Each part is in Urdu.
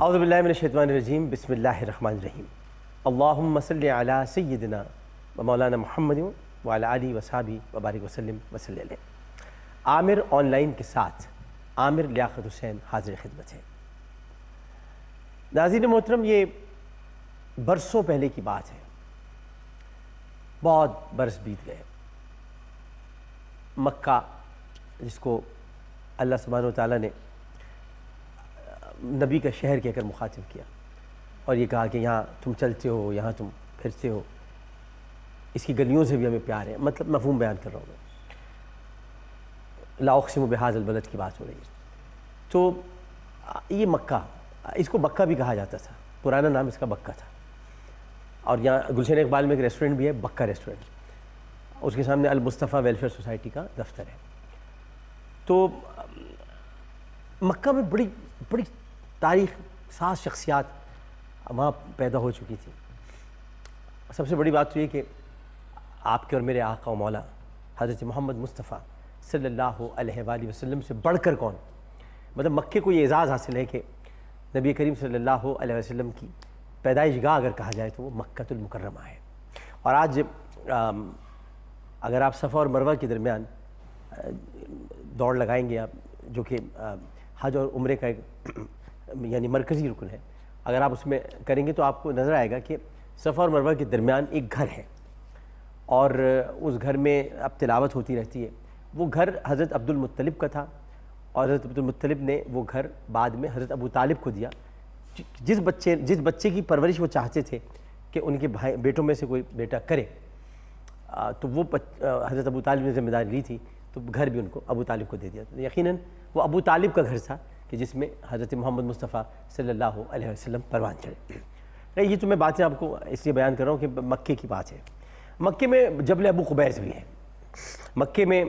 اعوذ باللہ من الشیطان الرجیم بسم اللہ الرحمن الرحیم اللہم صلی علی سیدنا و مولانا محمد وعلی آلہ وصحبہ وبارک وسلم وصلی علیہ۔ عامر آن لائن کے ساتھ عامر لیاقت حسین حاضر خدمت ہے۔ ناظرین محترم، یہ برسوں پہلے کی بات ہے، بہت برس بیت گئے۔ مکہ جس کو اللہ سبحانہ و تعالیٰ نے نبی کا شہر کہہ کر مخاطب کیا اور یہ کہا کہ یہاں تم چلتے ہو، یہاں تم پھرتے ہو، اس کی گلیوں سے بھی ہمیں پیار ہے، مطلب مفہوم بیان کر رہا ہوں میں۔ لا اقسم بہذا البلد کی بات ہو رہی ہے۔ تو یہ مکہ، اس کو بکہ بھی کہا جاتا تھا، پرانا نام اس کا بکہ تھا، اور یہاں گلشن اقبال میں ایک ریسٹورنٹ بھی ہے، بکہ ریسٹورنٹ، اس کے سامنے المصطفیٰ ویلفیئر سوسائٹی کا دفتر ہے۔ تو مکہ میں بڑی تاریخ ساز شخصیات وہاں پیدا ہو چکی تھی۔ سب سے بڑی بات تو یہ کہ آپ کے اور میرے آقا و مولا حضرت محمد مصطفیٰ صلی اللہ علیہ وآلہ وسلم سے بڑھ کر کون، مطلب مکے کو یہ اعزاز حاصل ہے کہ نبی کریم صلی اللہ علیہ وسلم کی پیدائش گاہ اگر کہا جائے تو وہ مکۃ المکرمہ ہے۔ اور آج اگر آپ صفا اور مروہ کے درمیان دوڑ لگائیں گے، آپ جو کہ حج اور عمرے کا ایک یعنی مرکزی رکن ہے، اگر آپ اس میں کریں گے تو آپ کو نظر آئے گا کہ صفا اور مروہ کے درمیان ایک گھر ہے، اور اس گھر میں اب تلاوت ہوتی رہتی ہے۔ وہ گھر حضرت عبد المطلب کا تھا، اور حضرت عبد المطلب نے وہ گھر بعد میں حضرت ابو طالب کو دیا۔ جس بچے کی پرورش وہ چاہتے تھے کہ ان کے بیٹوں میں سے کوئی بیٹا کرے، تو وہ حضرت ابو طالب نے ذمہ داری لی تھی، تو گھر بھی ان کو ابو طالب کو دے دیا۔ یقیناً وہ ابو طالب کا گھر تھا کہ جس میں حضرت محمد مصطفیٰ صلی اللہ علیہ وسلم پروان چڑھے۔ یہ تو میں باتیں آپ کو اس لیے بیان کر رہا ہوں کہ مکے کی بات ہے۔ مکے میں جبل ابو قبیس بھی ہے۔ مکے میں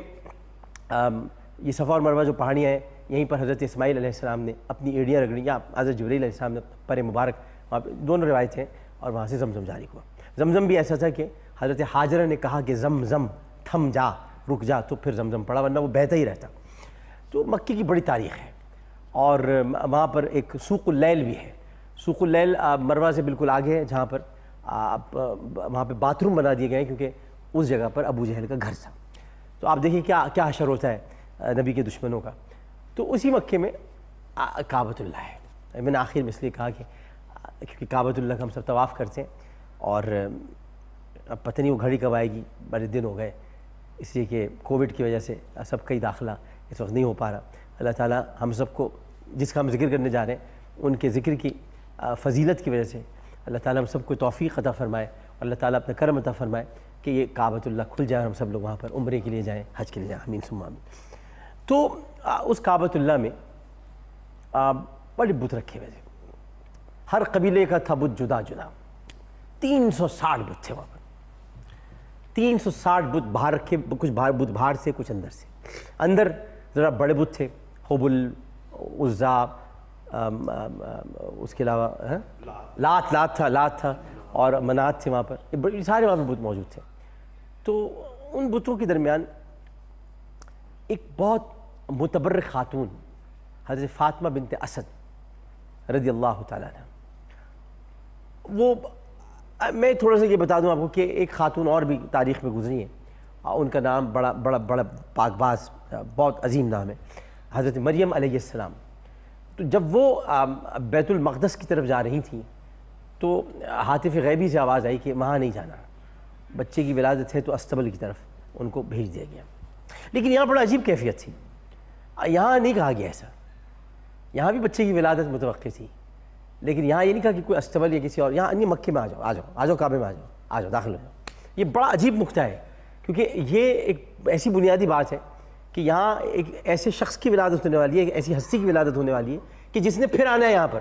یہ صفا اور مروہ جو پہاڑیاں ہیں، یہیں پر حضرت اسماعیل علیہ السلام نے اپنی ایڑیاں رگڑی، یا حضرت جبرائیل علیہ السلام نے پر مبارک، وہاں پہ دونوں روایتیں ہیں، اور وہاں سے زمزم جاری ہوا۔ زمزم بھی ایسا تھا کہ حضرت حاجرہ نے کہا کہ زمزم تھم جا، رک جا، تو پھر زمزم پڑا، ورنہ وہ بہتا ہی رہتا۔ تو مکے کی بڑی تاریخ ہے، اور وہاں پر ایک سوق اللیل بھی ہے۔ سوق اللیل مروہ سے بالکل آگے ہے، جہاں پر وہاں پہ باتھ روم بنا دیے گئے ہیں، کیونکہ اس جگہ پر ابو جہل کا گھر تھا۔ تو آپ دیکھیے کیا حشر ہوتا ہے نبی کے دشمنوں کا۔ تو اسی مکے میں کعبۃ اللہ ہے۔ میں نے آخر میں اس لیے کہا کہ کیونکہ کعبۃ اللہ کا ہم سب طواف کرتے ہیں، اور اب پتہ نہیں وہ گھڑی کب آئے گی، بڑے دن ہو گئے، اس لیے کہ کووڈ کی وجہ سے سب کا ہی داخلہ اس وقت نہیں ہو پا رہا۔ اللہ تعالیٰ ہم سب کو، جس کا ہم ذکر کرنے جا رہے ہیں، ان کے ذکر کی فضیلت کی وجہ سے اللہ تعالیٰ ہم سب کو توفیق عطا فرمائے، اور اللہ تعالیٰ اپنا کرم عطا فرمائے کہ یہ کعبۃ اللہ کھل جائے اور ہم سب لوگ وہاں پر عمرے کے لیے جائیں، حج کے لیے جائیں، آمین ثم آمین۔ تو اس کعبۃ اللہ میں بڑے بت رکھے ہوئے تھے، ہر قبیلے کا تھا بت جدا جدا۔ 360 بت تھے وہاں پر، 360 بت باہر رکھے، کچھ بت باہر سے، کچھ اندر سے۔ اندر ذرا بڑے بت تھے، حبل، عزا، اس کے علاوہ لات تھا، اور منات تھے وہاں پر، یہ سارے وہاں پہ بت موجود تھے۔ تو ان بتوں کے درمیان ایک بہت متبرک خاتون حضرت فاطمہ بنت اسد رضی اللہ تعالیٰ عنہ، وہ میں تھوڑا سا یہ بتا دوں آپ کو کہ ایک خاتون اور بھی تاریخ میں گزری ہیں، ان کا نام بڑا پاک باز، بہت عظیم نام ہے، حضرت مریم علیہ السلام۔ تو جب وہ بیت المقدس کی طرف جا رہی تھیں تو ہاتف غیبی سے آواز آئی کہ وہاں نہیں جانا، بچے کی ولادت ہے تو استبل کی طرف ان کو بھیج دیا گیا۔ لیکن یہاں بڑا عجیب کیفیت تھی، یہاں نہیں کہا گیا ایسا، یہاں بھی بچے کی ولادت متوقع تھی، لیکن یہاں یہ نہیں کہا کہ کوئی استبل یا کسی اور، یہاں نہیں، مکے میں آ جاؤ کعبے میں آ جاؤ، داخل ہو جاؤ۔ یہ بڑا عجیب نقطہ ہے، کیونکہ یہ ایک ایسی بنیادی بات ہے کہ یہاں ایک ایسے شخص کی ولادت ہونے والی ہے، ایک ایسی ہستی کی ولادت ہونے والی ہے کہ جس نے پھر آنا ہے یہاں پر،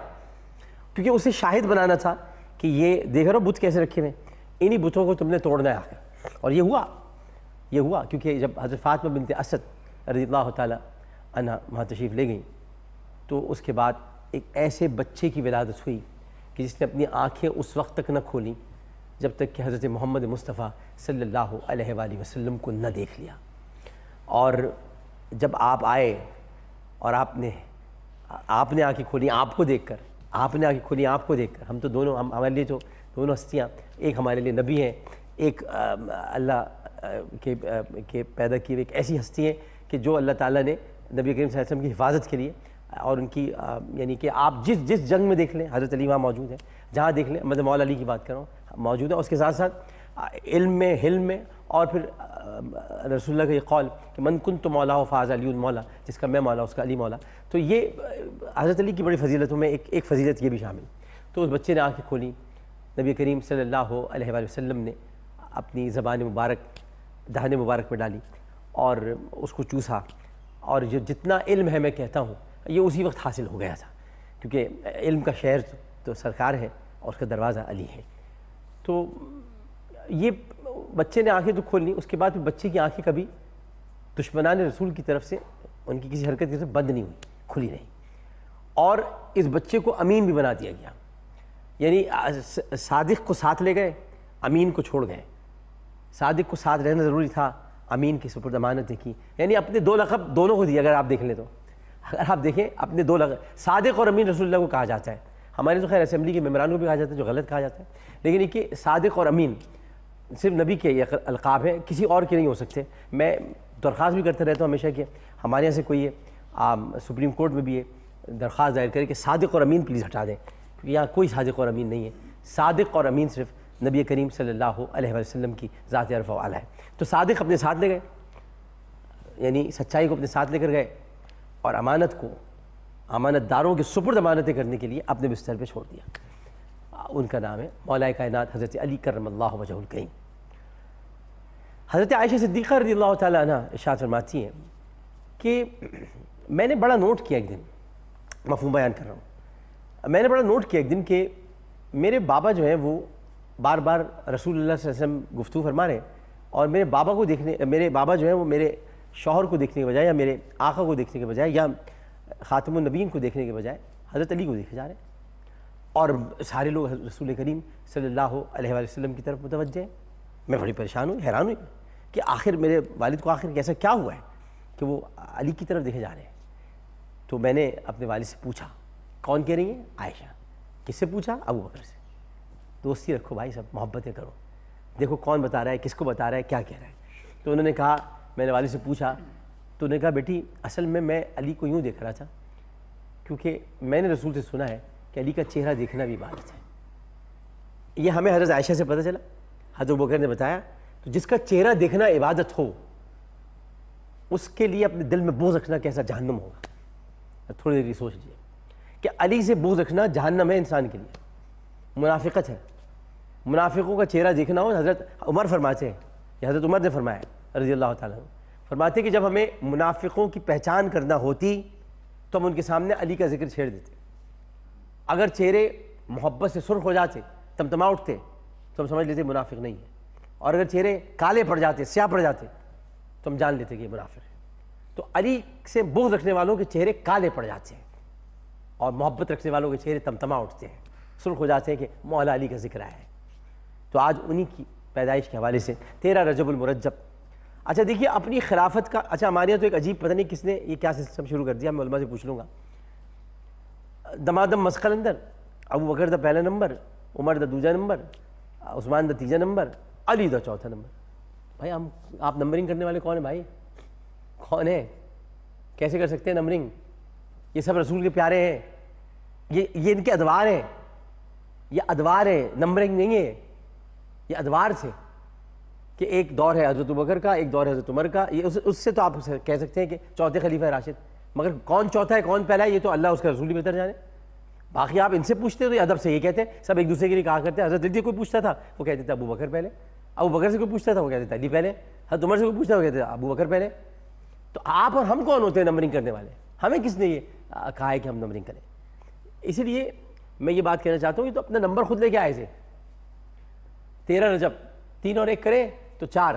کیونکہ اسے شاہد بنانا تھا کہ یہ دیکھ رہو بت کیسے رکھے ہوئے، انہی بتوں کو تم نے توڑنا ہے آ کر۔ اور یہ ہوا کیونکہ جب حضرت فاطمہ بنت اسد رضی اللہ تعالیٰ عنہ وہاں تشریف لے گئیں، تو اس کے بعد ایک ایسے بچے کی ولادت ہوئی کہ جس نے اپنی آنکھیں اس وقت تک نہ کھولیں جب تک کہ حضرت محمد مصطفیٰ صلی اللہ علیہ وآلہ وسلم کو نہ دیکھ لیا۔ اور جب آپ آئے اور آپ نے آنکھیں کھولی آپ کو دیکھ کر، آپ نے آنکھیں کھولی آپ کو دیکھ کر. ہم تو دونوں ہمارے لیے تو دونوں ہستیاں, ایک ہمارے لیے نبی ہیں, ایک اللہ کے پیدا کی ہوئی ایک ایسی ہستی ہیں کہ جو اللہ تعالیٰ نے نبی کریم صلی اللہ علیہ وسلم کی حفاظت کے لیے اور ان کی یعنی کہ آپ جس جنگ میں دیکھ لیں حضرت علی وہاں موجود ہیں, جہاں دیکھ لیں, میں مولا علی کی بات کر رہا ہوں, موجود ہے. اس کے ساتھ ساتھ علم میں, حلم میں, اور پھر رسول اللہ کا یہ قول کہ من کنت مولا فاز علی مولا, جس کا میں مولا اس کا علی مولا. تو یہ حضرت علی کی بڑی فضیلتوں میں ایک فضیلت یہ بھی شامل. تو اس بچے نے آنکھیں کھولی, نبی کریم صلی اللہ علیہ وآلہ وسلم نے اپنی زبان مبارک دہن مبارک میں ڈالی اور اس کو چوسا, اور جتنا علم ہے میں کہتا ہوں یہ اسی وقت حاصل ہو گیا تھا, کیونکہ علم کا شہر تو سرکار ہے اور اس کا دروازہ علی ہے. تو یہ بچے نے آنکھیں تو کھول لی, اس کے بعد بچے کی آنکھیں کبھی دشمنان رسول کی طرف سے ان کی کسی حرکت کی طرف بند نہیں ہوئی, کھلی نہیں. اور اس بچے کو امین بھی بنا دیا گیا, یعنی صادق کو ساتھ لے گئے, امین کو چھوڑ گئے. صادق کو ساتھ رہنا ضروری تھا, امین کی سپرد امانت کی, یعنی اپنے دو لقب دونوں کو دیا. اگر آپ دیکھ لیں تو, اگر آپ دیکھیں اپنے دو لقب, صادق اور امین رسول اللہ کو کہا جاتا ہے. ہمارے تو خیر اسمبلی کے ممبران کو بھی کہا جاتا ہے, جو غلط کہا جاتا ہے, لیکن یہ کہ صادق اور امین صرف نبی کے یہ القاب ہیں, کسی اور کے نہیں ہو سکتے. میں درخواست بھی کرتا رہتا ہوں ہمیشہ کہ ہمارے یہاں سے کوئی سپریم کورٹ میں بھی یہ درخواست دائر کرے کہ صادق اور امین پلیز ہٹا دیں, کیونکہ یہاں کوئی صادق اور امین نہیں ہے. صادق اور امین صرف نبی کریم صلی اللہ علیہ وسلم کی ذات عرف و اعلیٰ ہے. تو صادق اپنے ساتھ لے گئے, یعنی سچائی کو اپنے ساتھ لے کر گئے, اور امانت کو امانت داروں کے سپرد امانتیں کرنے کے لیے اپنے بستر پہ چھوڑ دیا. ان کا نام ہے مولا کائنات حضرت علی کرم اللہ وجہ الکریم. حضرت عائشہ صدیقہ رضی اللہ تعالیٰ عنہ ارشاد فرماتی ہیں کہ میں نے بڑا نوٹ کیا ایک دن, مفہوم بیان کر رہا ہوں, میں نے بڑا نوٹ کیا ایک دن کہ میرے بابا جو ہیں وہ بار بار رسول اللہ صلی اللہ علیہ وسلم گفتگو فرما رہے ہیں, اور میرے بابا جو ہیں وہ میرے شوہر کو دیکھنے کے بجائے یا میرے آقا کو دیکھنے کے بجائے یا خاتم النبیین کو دیکھنے کے بجائے حضرت علی کو دیکھے جا رہے ہیں, اور سارے لوگ رسول کریم صلی اللہ علیہ وآلہ وسلم کی طرف متوجہ ہیں. میں بڑی پریشان ہوں, حیران ہوں کہ آخر میرے والد کو آخر کیسا کیا ہوا ہے کہ وہ علی کی طرف دیکھے جا رہے ہیں. تو میں نے اپنے والد سے پوچھا, کون کہہ رہی ہیں؟ عائشہ. کس سے پوچھا؟ ابو بکر سے. دوستی رکھو بھائی, سب محبتیں کرو, دیکھو کون بتا رہا ہے, کس کو بتا رہا ہے, کیا کہہ رہا ہے. تو انہوں نے کہا, میں نے والد سے پوچھا تو انہوں نے کہا بیٹی اصل میں علی کو یوں دیکھ رہا تھا کیونکہ میں نے رسول سے سنا ہے کہ علی کا چہرہ دیکھنا بھی عبادت ہے. یہ ہمیں حضرت عائشہ سے پتہ چلا, حضرت ابوبکر نے بتایا. تو جس کا چہرہ دیکھنا عبادت ہو اس کے لیے اپنے دل میں بغض رکھنا کیسا جہنم ہوگا. تھوڑی دیر سوچ لیجیے کہ علی سے بغض رکھنا جہنم ہے انسان کے لیے, منافقت ہے. منافقوں کا چہرہ دیکھنا ہو, حضرت عمر فرماتے ہیں, یہ حضرت عمر نے فرمایا رضی اللہ تعالیٰ عنہ, فرماتے کہ جب ہمیں منافقوں کی پہچان کرنا ہوتی تو ہم ان کے سامنے علی کا ذکر چھیڑ دیتے. اگر چہرے محبت سے سرخ ہو جاتے, تمتما اٹھتے, تو ہم سمجھ لیتے منافق نہیں ہے, اور اگر چہرے کالے پڑ جاتے, سیاہ پڑ جاتے, تو ہم جان لیتے کہ یہ منافق ہے. تو علی سے بغض رکھنے والوں کے چہرے کالے پڑ جاتے ہیں, اور محبت رکھنے والوں کے چہرے تمتما اٹھتے ہیں, سرخ ہو جاتے ہیں کہ مولا علی کا ذکر آیا ہے. تو آج انہی کی پیدائش کے حوالے سے 13 رجب المرجب. اچھا دیکھیے اپنی خلافت کا, اچھا ہمارے یہاں تو ایک عجیب پتہ نہیں کس نے یہ کیا سسٹم شروع کر دیا, میں علماء سے پوچھ لوں گا. دمادم مسقل اندر ابو بکر دا پہلا نمبر, عمر دا دوسرا نمبر, عثمان دا تیسرا نمبر, علی دا چوتھا نمبر. بھائی آپ نمبرنگ کرنے والے کون ہیں بھائی؟ کون ہیں؟ کیسے کر سکتے ہیں نمبرنگ؟ یہ سب رسول کے پیارے ہیں, یہ ان کے ادوار ہیں, یہ ادوار ہیں, نمبرنگ نہیں ہے. یہ ادوار سے کہ ایک دور ہے حضرت ابوبکر کا, ایک دور ہے حضرت عمر کا, یہ اس سے تو آپ کہہ سکتے ہیں کہ چوتھے خلیفہ راشد. مگر کون چوتھا ہے کون پہلا ہے یہ تو اللہ اس کا رسول ہی بہتر جانے. باقی آپ ان سے پوچھتے تو یہ ادب سے یہ کہتے ہیں, سب ایک دوسرے کے لیے کہا کرتے ہیں. حضرت علی کوئی پوچھتا تھا وہ کہتے تھے ابو بکر پہلے, ابو بکر سے کوئی پوچھتا تھا وہ کہتے تھے علی پہلے, حضرت عمر سے کوئی پوچھتا وہ کہتے تھے ابو بکر پہلے. تو آپ اور ہم کون ہوتے ہیں نمبرنگ کرنے والے؟ ہمیں کس نے یہ کہا ہے کہ ہم نمبرنگ کریں؟ اسی لیے میں یہ بات کہنا چاہتا ہوں کہ تو اپنا نمبر خود لے کے آئے تھے. 13 رجب 3 اور 1 کرے تو 4.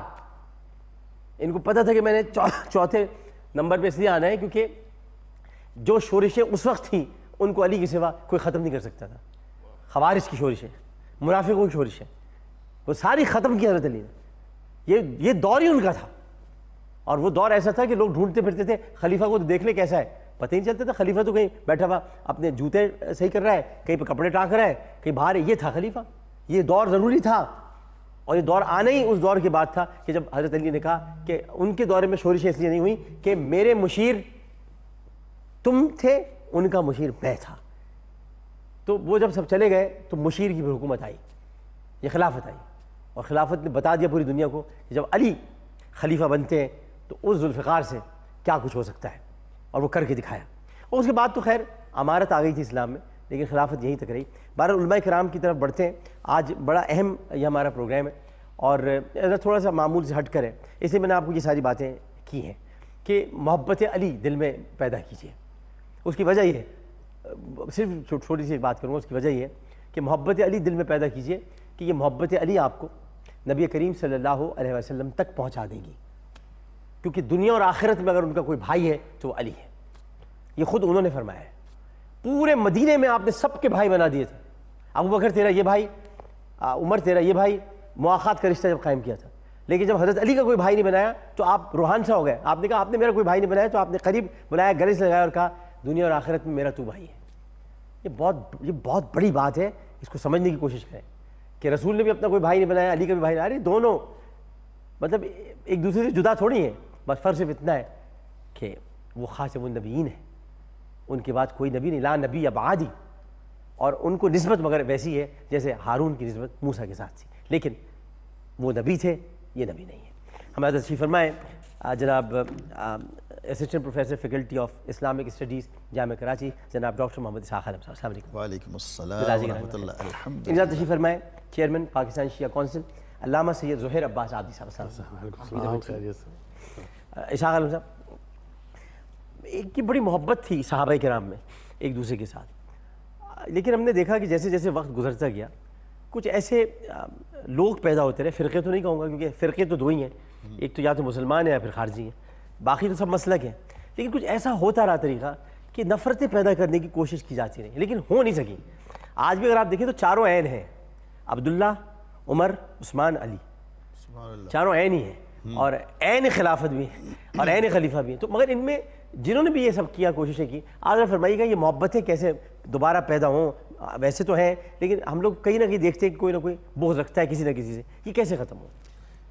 ان کو پتہ تھا کہ میں نے چوتھے نمبر پہ اس لیے آنا ہے کیونکہ جو شورشیں اس وقت تھیں ان کو علی کے سوا کوئی ختم نہیں کر سکتا تھا. خوارج کی شورشیں, منافقوں کی شورشیں, وہ ساری ختم کی حضرت علی نے. یہ دور ہی ان کا تھا, اور وہ دور ایسا تھا کہ لوگ ڈھونڈتے پھرتے تھے خلیفہ کو تو دیکھ لے کیسا ہے, پتہ ہی نہیں چلتا تھا. خلیفہ تو کہیں بیٹھا ہوا اپنے جوتے صحیح کر رہا ہے, کہیں پہ کپڑے ٹانک رہا ہے, کہیں باہر ہے. یہ تھا خلیفہ. یہ دور ضروری تھا, اور یہ دور آنا ہی اس دور کے بعد تھا کہ جب حضرت علی نے کہا کہ ان کے دور میں شورشیں اس لیے نہیں ہوئی کہ میرے مشیر تم تھے, ان کا مشیر میں تھا. تو وہ جب سب چلے گئے تو مشیر کی بھی حکومت آئی, یہ خلافت آئی, اور خلافت نے بتا دیا پوری دنیا کو کہ جب علی خلیفہ بنتے ہیں تو اس ذوالفقار سے کیا کچھ ہو سکتا ہے, اور وہ کر کے دکھایا. اور اس کے بعد تو خیر امارت آ گئی تھی اسلام میں, لیکن خلافت یہیں تک رہی. بہرحال علماء کرام کی طرف بڑھتے ہیں. آج بڑا اہم یہ ہمارا پروگرام ہے, اور تھوڑا سا معمول سے ہٹ کر ہے, اس لیے میں نے آپ کو یہ ساری باتیں کی ہیں کہ محبت علی دل میں پیدا کیجیے. اس کی وجہ یہ ہے, صرف چھوٹی سی بات کروں گا, اس کی وجہ یہ ہے کہ محبت علی دل میں پیدا کیجیے کہ یہ محبت علی آپ کو نبی کریم صلی اللہ علیہ وسلم تک پہنچا دے گی. کیونکہ دنیا اور آخرت میں اگر ان کا کوئی بھائی ہے تو وہ علی ہے. یہ خود انہوں نے فرمایا ہے. پورے مدینے میں آپ نے سب کے بھائی بنا دیے تھے. ابوبکر تیرا یہ بھائی, عمر تیرا یہ بھائی, مواخات کا رشتہ جب قائم کیا تھا. لیکن جب حضرت علی کا کوئی بھائی نہیں بنایا تو آپ روحان سا ہو گئے. آپ نے کہا آپ نے میرا کوئی بھائی نہیں بنایا, تو آپ نے قریب بلایا, گلے سے لگایا اور کہا دنیا اور آخرت میں میرا تو بھائی ہے. یہ بہت بڑی بات ہے, اس کو سمجھنے کی کوشش کریں کہ رسول نے بھی اپنا کوئی بھائی نہیں بنایا, علی کا بھی بھائی نہیں. ارے دونوں مطلب ایک دوسرے سے جدا تھوڑی ہیں, بس فرق صرف اتنا ہے کہ وہ خاتم النبیین ہیں, ان کے بعد کوئی نبی نہیں, لا نبی بعدی. اور ان کو نسبت مگر ویسی ہے جیسے ہارون کی نسبت موسیٰ کے ساتھ تھی, لیکن وہ نبی تھے, یہ نبی نہیں ہے. ہمارے تشریف فرمائیں جناب assistant professor faculty of Islamic studies Jamia Karachi, جناب ڈاکٹر محمد اسحاق عالم صاحب. السلام علیکم. وعلیکم السلام ورحمۃ اللہ. الحمد للہ. تشریف فرمائیں چیئرمین پاکستان شیعہ کونسل علامہ سید ظہیر عباس عابدی صاحب. اسحاق عالم صاحب, ایک کی بڑی محبت تھی صحابہ کرام میں ایک دوسرے کے ساتھ, لیکن ہم نے دیکھا کہ جیسے جیسے وقت گزرتا گیا کچھ ایسے لوگ پیدا ہوتے رہے, فرقے تو نہیں کہوں گا کیونکہ فرقے تو دو ہی ہیں, ایک تو یا تو مسلمان ہیں یا پھر خارجی ہیں, باقی تو سب مسلک ہیں. لیکن کچھ ایسا ہوتا رہا طریقہ کہ نفرتیں پیدا کرنے کی کوشش کی جاتی رہی, لیکن ہو نہیں سکی. آج بھی اگر آپ دیکھیں تو چاروں عین ہیں, عبداللہ, عمر, عثمان, علی, چاروں عین ہی ہیں, اور عین خلافت بھی ہیں اور عین خلیفہ بھی ہیں. تو مگر ان میں جنہوں نے بھی یہ سب کیا, کوششیں کی, آج فرمائیے گا یہ محبتیں کیسے دوبارہ پیدا ہوں؟ ویسے تو ہیں لیکن ہم لوگ کہیں نہ کہیں دیکھتے ہیں کہ کوئی نہ کوئی بغض رکھتا ہے کسی نہ کسی سے, یہ کیسے ختم ہو؟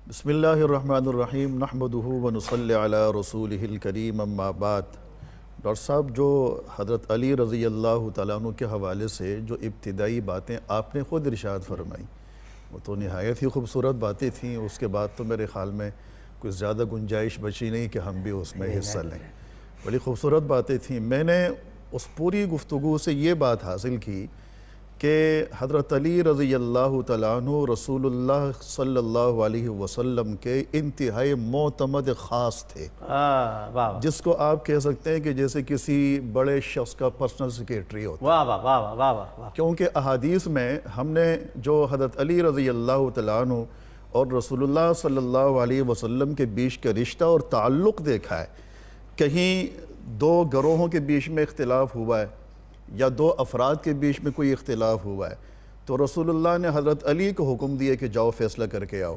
بسم اللہ الرحمن الرحیم, نحمدہ ونصلی علی رسولہ الکریم, اما بعد. ڈاکٹر صاحب, جو حضرت علی رضی اللہ تعالیٰ عنہ کے حوالے سے جو ابتدائی باتیں آپ نے خود ارشاد فرمائیں, وہ تو نہایت ہی خوبصورت باتیں تھیں. اس کے بعد تو میرے خیال میں کچھ زیادہ گنجائش بچی نہیں کہ ہم بھی اس میں حصہ لیں. بڑی خوبصورت باتیں تھیں. میں نے اس پوری گفتگو سے یہ بات حاصل کی کہ حضرت علی رضی اللہ تعالیٰ عنہ رسول اللہ صلی اللہ علیہ وسلم کے انتہائی معتمد خاص تھے, جس کو آپ کہہ سکتے ہیں کہ جیسے کسی بڑے شخص کا پرسنل سیکریٹری ہوتا. کیونکہ احادیث میں ہم نے جو حضرت علی رضی اللہ تعالیٰ عنہ اور رسول اللہ صلی اللہ علیہ وسلم کے بیچ کا رشتہ اور تعلق دیکھا ہے. کہیں دو گروہوں کے بیچ میں اختلاف ہوا ہے یا دو افراد کے بیچ میں کوئی اختلاف ہوا ہے تو رسول اللہ نے حضرت علی کو حکم دیا کہ جاؤ فیصلہ کر کے آؤ.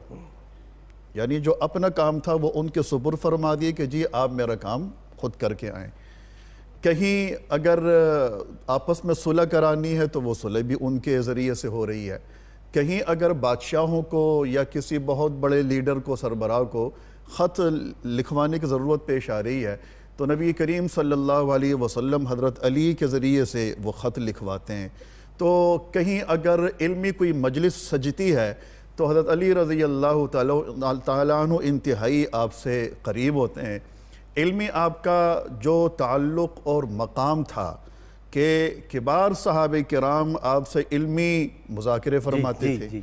یعنی جو اپنا کام تھا وہ ان کے سپرد فرما دیے کہ جی آپ میرا کام خود کر کے آئیں. کہیں اگر آپس میں صلح کرانی ہے تو وہ صلح بھی ان کے ذریعے سے ہو رہی ہے. کہیں اگر بادشاہوں کو یا کسی بہت بڑے لیڈر کو, سربراہ کو خط لکھوانے کی ضرورت پیش آ رہی ہے تو نبی کریم صلی اللہ علیہ وسلم حضرت علی کے ذریعے سے وہ خط لکھواتے ہیں. تو کہیں اگر علمی کوئی مجلس سجتی ہے تو حضرت علی رضی اللہ تعالیٰ عنہ انتہائی آپ سے قریب ہوتے ہیں. علمی آپ کا جو تعلق اور مقام تھا کہ کبار صحابہ کرام آپ سے علمی مذاکرے فرماتے تھے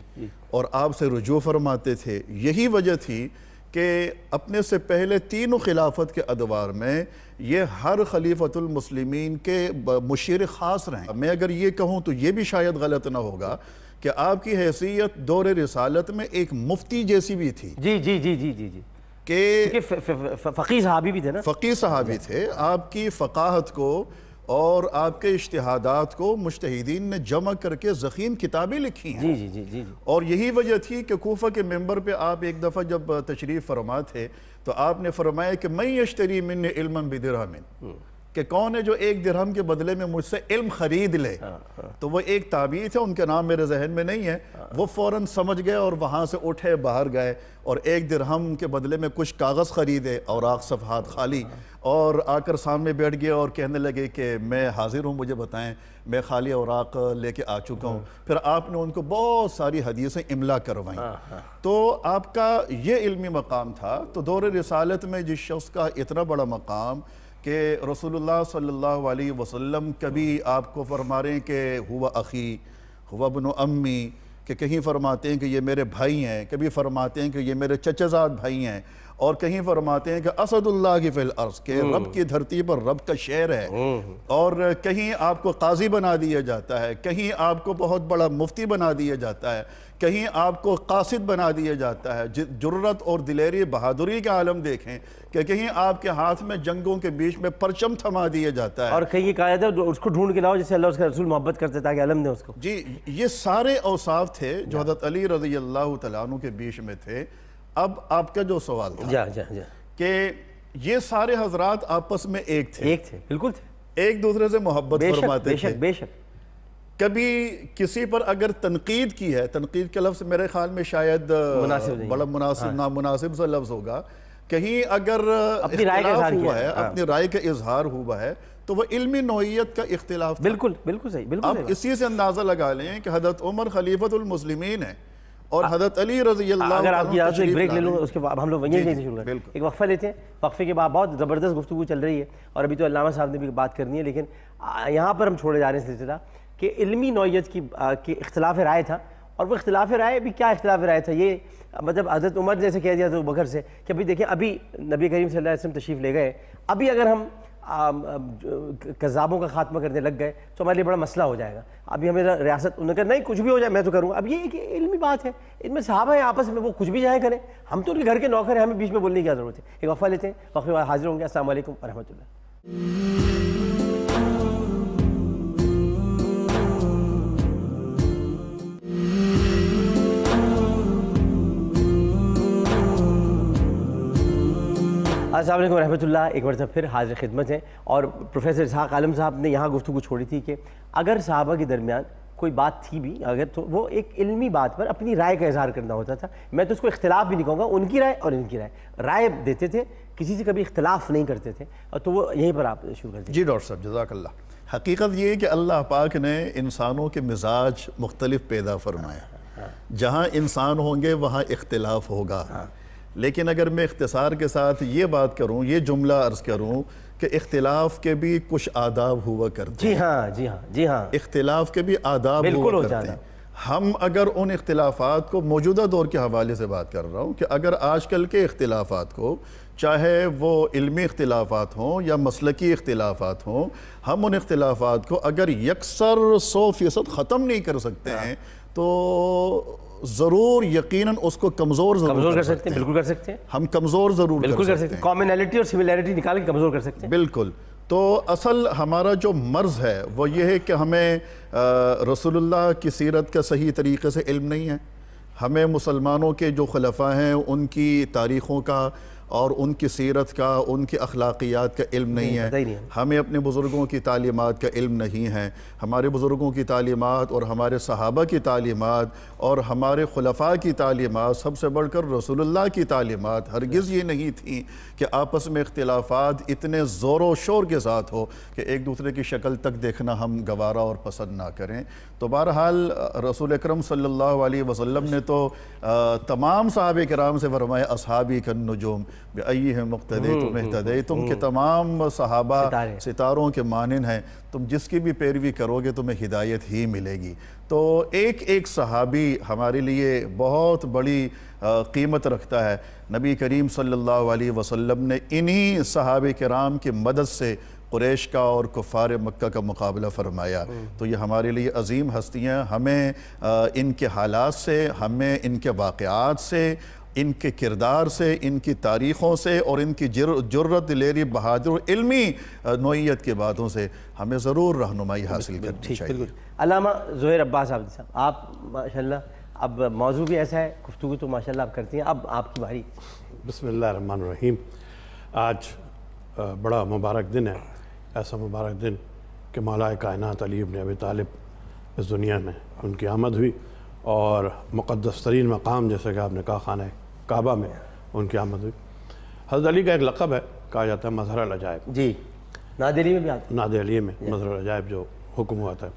اور آپ سے رجوع فرماتے تھے. یہی وجہ تھی کہ اپنے سے پہلے تینوں خلافت کے ادوار میں یہ ہر خلیفۃ المسلمین کے مشیر خاص رہیں. میں اگر یہ کہوں تو یہ بھی شاید غلط نہ ہوگا کہ آپ کی حیثیت دور رسالت میں ایک مفتی جیسی بھی تھی. جی کہ فقیہ صحابی بھی تھے نا, فقیہ صحابی تھے. آپ کی فقاہت کو اور آپ کے اجتہادات کو مجتہدین نے جمع کر کے ضخیم کتابیں لکھی ہیں. جی. اور یہی وجہ تھی کہ کوفہ کے ممبر پہ آپ ایک دفعہ جب تشریف فرما تھے تو آپ نے فرمایا کہ میں یشتری من علما بدرہم, کہ کون ہے جو 1 درہم کے بدلے میں مجھ سے علم خرید لے. تو وہ ایک تابعی تھے, ان کے نام میرے ذہن میں نہیں ہے, وہ فوراً سمجھ گئے اور وہاں سے اٹھے باہر گئے اور 1 درہم کے بدلے میں کچھ کاغذ خریدے, اوراق صفحات خالی, اور آ کر سامنے بیٹھ گئے اور کہنے لگے کہ میں حاضر ہوں, مجھے بتائیں, میں خالی اوراق لے کے آ چکا ہوں. پھر آپ نے ان کو بہت ساری حدیثیں املا کروائیں. تو آپ کا یہ علمی مقام تھا. تو دور رسالت میں جس شخص کا اتنا بڑا مقام کہ رسول اللہ صلی اللہ علیہ وسلم کبھی آپ کو فرما رہے ہیں کہ ہوا اخی, ہوا ابن امی, کہ کہیں فرماتے ہیں کہ یہ میرے بھائی ہیں, کبھی فرماتے ہیں کہ یہ میرے چچا زاد بھائی ہیں, اور کہیں فرماتے ہیں کہ اسد اللہ کی فی الارض, کہ رب کی دھرتی پر رب کا شعر ہے, اور کہیں آپ کو قاضی بنا دیا جاتا ہے, کہیں آپ کو بہت بڑا مفتی بنا دیا جاتا ہے, کہیں آپ کو قاصد بنا دیا جاتا ہے. جرت اور دلیری بہادری کا عالم دیکھیں کہ کہیں آپ کے ہاتھ میں جنگوں کے بیچ میں پرچم تھما دیا جاتا ہے, اور کہیں یہ کہا جاتا ہے اس کو ڈھونڈ کے لاؤ جسے اللہ اس کا رسول محبت کرتے تاکہ علم دیں اس کو. جی یہ سارے اوصاف تھے جو حضرت علی رضی اللہ تعالیٰ عنہ کے بیچ میں تھے. اب آپ کا جو سوال تھا کہ یہ سارے حضرات آپس میں ایک تھے, بالکل تھے, ایک دوسرے سے محبت فرماتے تھے. بے شک. کبھی کسی پر اگر تنقید کی ہے, تنقید کا لفظ میرے خیال میں شاید بڑا مناسب نامناسب سا لفظ ہوگا, کہیں اگر اختلاف ہوا ہے, اپنی رائے کا اظہار ہوا ہے, تو وہ علمی نوعیت کا اختلاف تھا. بالکل صحیح. اب اسی سے اندازہ لگا لیں کہ حضرت عمر خلیفۃ المسلمین ہے اور حضرت علی رضی اللہ عنہ. اگر آپ کی ایک بریک لے لوں اس کے بعد ہم لوگ وہیں سے شروع کریں, ایک وقفہ لیتے ہیں. وقفے کے بعد بہت زبردست گفتگو چل رہی ہے, اور ابھی تو علامہ صاحب نے بھی بات کرنی ہے, لیکن یہاں پر ہم چھوڑے جا رہے ہیں سلسلہ کہ علمی نوعیت کی اختلاف رائے تھا. اور وہ اختلاف رائے بھی کیا اختلاف رائے تھا, یہ مطلب حضرت عمر نے جیسے کہہ دیا تو بکر سے کہ ابھی دیکھیں ابھی نبی کریم صلی اللہ علیہ وسلم تشریف لے گئے, ابھی اگر ہم کذابوں کا خاتمہ کرنے لگ گئے تو ہمارے لیے بڑا مسئلہ ہو جائے گا. ابھی ہمیں ریاست انہوں نے کہا نہیں کچھ بھی ہو جائے میں تو کروں گا. اب یہ ایک علمی بات ہے, ان میں صحابہ ہیں آپس میں, وہ کچھ بھی چاہیں کریں, ہم تو ان کے گھر کے نوکر ہیں, ہمیں بیچ میں بولنے کی کیا ضرورت ہے. ایک وقفہ لیتے ہیں, وقفے بعد حاضر ہوں گے. السلام علیکم ورحمۃ اللہ. السلام علیکم ورحمۃ اللہ. ایک مرتبہ پھر حاضر خدمت ہیں, اور پروفیسر اسحاق عالم صاحب نے یہاں گفتگو چھوڑی تھی کہ اگر صحابہ کے درمیان کوئی بات تھی بھی اگر, تو وہ ایک علمی بات پر اپنی رائے کا اظہار کرنا ہوتا تھا. میں تو اس کو اختلاف بھی نہیں کہوں گا, ان کی رائے اور ان کی رائے دیتے تھے, کسی سے کبھی اختلاف نہیں کرتے تھے. تو وہ یہیں پر آپ شروع کرتے ہیں. جی ڈاکٹر صاحب جزاک اللہ. حقیقت یہ ہے کہ اللہ پاک نے انسانوں کے مزاج مختلف پیدا فرمایا. جہاں انسان ہوں گے وہاں اختلاف ہوگا. لیکن اگر میں اختصار کے ساتھ یہ بات کروں, یہ جملہ عرض کروں کہ اختلاف کے بھی کچھ آداب ہوا کرتے ہیں. جی ہاں. اختلاف کے بھی آداب ہوا کرتے ہیں. ہم اگر ان اختلافات کو, موجودہ دور کے حوالے سے بات کر رہا ہوں, کہ اگر آج کل کے اختلافات کو, چاہے وہ علمی اختلافات ہوں یا مسلکی اختلافات ہوں, ہم ان اختلافات کو اگر یکسر 100% ختم نہیں کر سکتے ہیں تو ضرور یقیناً اس کو کمزور کر سکتے ہیں. بالکل کر سکتے ہیں. ہم کمزور ضرور کر سکتے ہیں. کامنالٹی اور سملیرٹی نکال کے کمزور کر سکتے ہیں. بالکل. تو اصل ہمارا جو مرض ہے وہ یہ ہے کہ ہمیں رسول اللہ کی سیرت کا صحیح طریقے سے علم نہیں ہے. ہمیں مسلمانوں کے جو خلفاء ہیں ان کی تاریخوں کا اور ان کی سیرت کا, ان کی اخلاقیات کا علم نہیں ہے. ہمیں اپنے بزرگوں کی تعلیمات کا علم نہیں ہے. ہمارے بزرگوں کی تعلیمات اور ہمارے صحابہ کی تعلیمات اور ہمارے خلفاء کی تعلیمات, سب سے بڑھ کر رسول اللہ کی تعلیمات ہرگز یہ نہیں تھیں کہ آپس میں اختلافات اتنے زور و شور کے ساتھ ہو کہ ایک دوسرے کی شکل تک دیکھنا ہم گوارا اور پسند نہ کریں. تو بہرحال رسول اکرم صلی اللہ علیہ وسلم نے تو تمام صحابہ کرام سے فرمایا اصحابی کالنجوم بأیہم اقتدیتم اہتدیتم, کہ تمام صحابہ ستاروں کے مانند ہیں, تم جس کی بھی پیروی کرو گے تمہیں ہدایت ہی ملے گی. تو ایک ایک صحابی ہمارے لیے بہت بڑی قیمت رکھتا ہے. نبی کریم صلی اللہ علیہ وسلم نے انہی صحابہ کرام کی مدد سے قریش کا اور کفار مکہ کا مقابلہ فرمایا. تو یہ ہمارے لیے عظیم ہستیاں, ہمیں ان کے حالات سے, ہمیں ان کے واقعات سے, ان کے کردار سے, ان کی تاریخوں سے اور ان کی جرت, دلیری, بہادر, علمی نوعیت کی باتوں سے ہمیں ضرور رہنمائی حاصل کرنی چاہیے. علامہ زہیر عباس عابدی صاحب, آپ ماشاءاللہ اب موضوع بھی ایسا ہے, گفتگو تو ماشاءاللہ آپ کرتی ہیں, اب آپ کی باری. بسم اللہ الرحمن الرحیم. آج بڑا مبارک دن ہے. ایسا مبارک دن کہ مولا کائنات علی ابن ابی طالب اس دنیا میں ان کی آمد ہوئی، اور مقدس ترین مقام جیسے کہ آپ نے کہا خانہ کعبہ میں ان کی آمد ہوئی۔ حضرت علی کا ایک لقب ہے، کہا جاتا ہے مظہر العجائب۔ جی، ناد علی میں بھی آتا ہے، ناد علی میں مظہر العجائب جو حکم ہوا تھا۔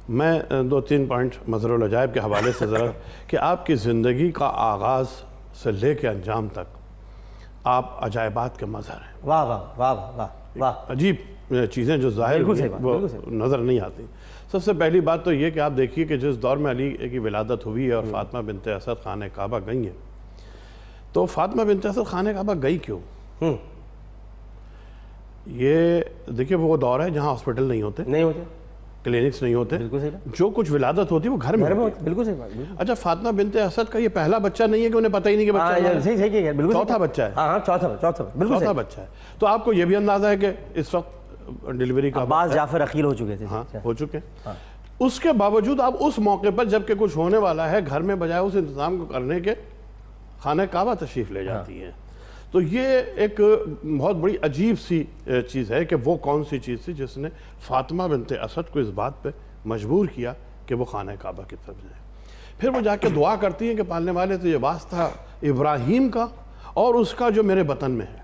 میں 2-3 پوائنٹ مظہر العجائب کے حوالے سے ذرا کہ آپ کی زندگی کا آغاز سے لے کے انجام تک آپ عجائبات کے مظہر ہیں۔ واہ واہ واہ واہ واہ، عجیب چیزیں جو ظاہر وہ نظر نہیں آتی۔ سب سے پہلی بات تو یہ کہ آپ دیکھیے کہ جس دور میں علی کی ولادت ہوئی ہے اور فاطمہ بنت اسد خانہ کعبہ گئی ہیں، تو فاطمہ بنت اسد خانہ کعبہ گئی کیوں؟ یہ دیکھیے وہ دور ہے جہاں ہاسپٹل نہیں ہوتے، کلینکس نہیں ہوتے، جو کچھ ولادت ہوتی ہے وہ گھر میں ہوتی ہے۔ بالکل صحیح بات۔ اچھا، فاطمہ بنت اسد کا یہ پہلا بچہ نہیں ہے کہ انہیں پتہ ہی نہیں کہ بچہ، چوتھا بچہ ہے۔ ہاں چوتھا بچہ ہے۔ تو آپ کو یہ بھی اندازہ ہے کہ اس وقت ڈیلیوری کا عباس جعفر عقیل ہو چکے تھے۔ ہاں ہو چکے ہیں۔ اس کے باوجود آپ اس موقع پر جب کہ کچھ ہونے والا ہے، گھر میں بجائے اس انتظام کو کرنے کے خانہ کعبہ تشریف لے جاتی ہیں۔ تو یہ ایک بہت بڑی عجیب سی چیز ہے کہ وہ کون سی چیز تھی جس نے فاطمہ بنت اسد کو اس بات پہ مجبور کیا کہ وہ خانہ کعبہ کی طرف جائے۔ پھر وہ جا کے دعا کرتی ہیں کہ پالنے والے تو یہ واسطہ ابراہیم کا اور اس کا جو میرے بطن میں ہے،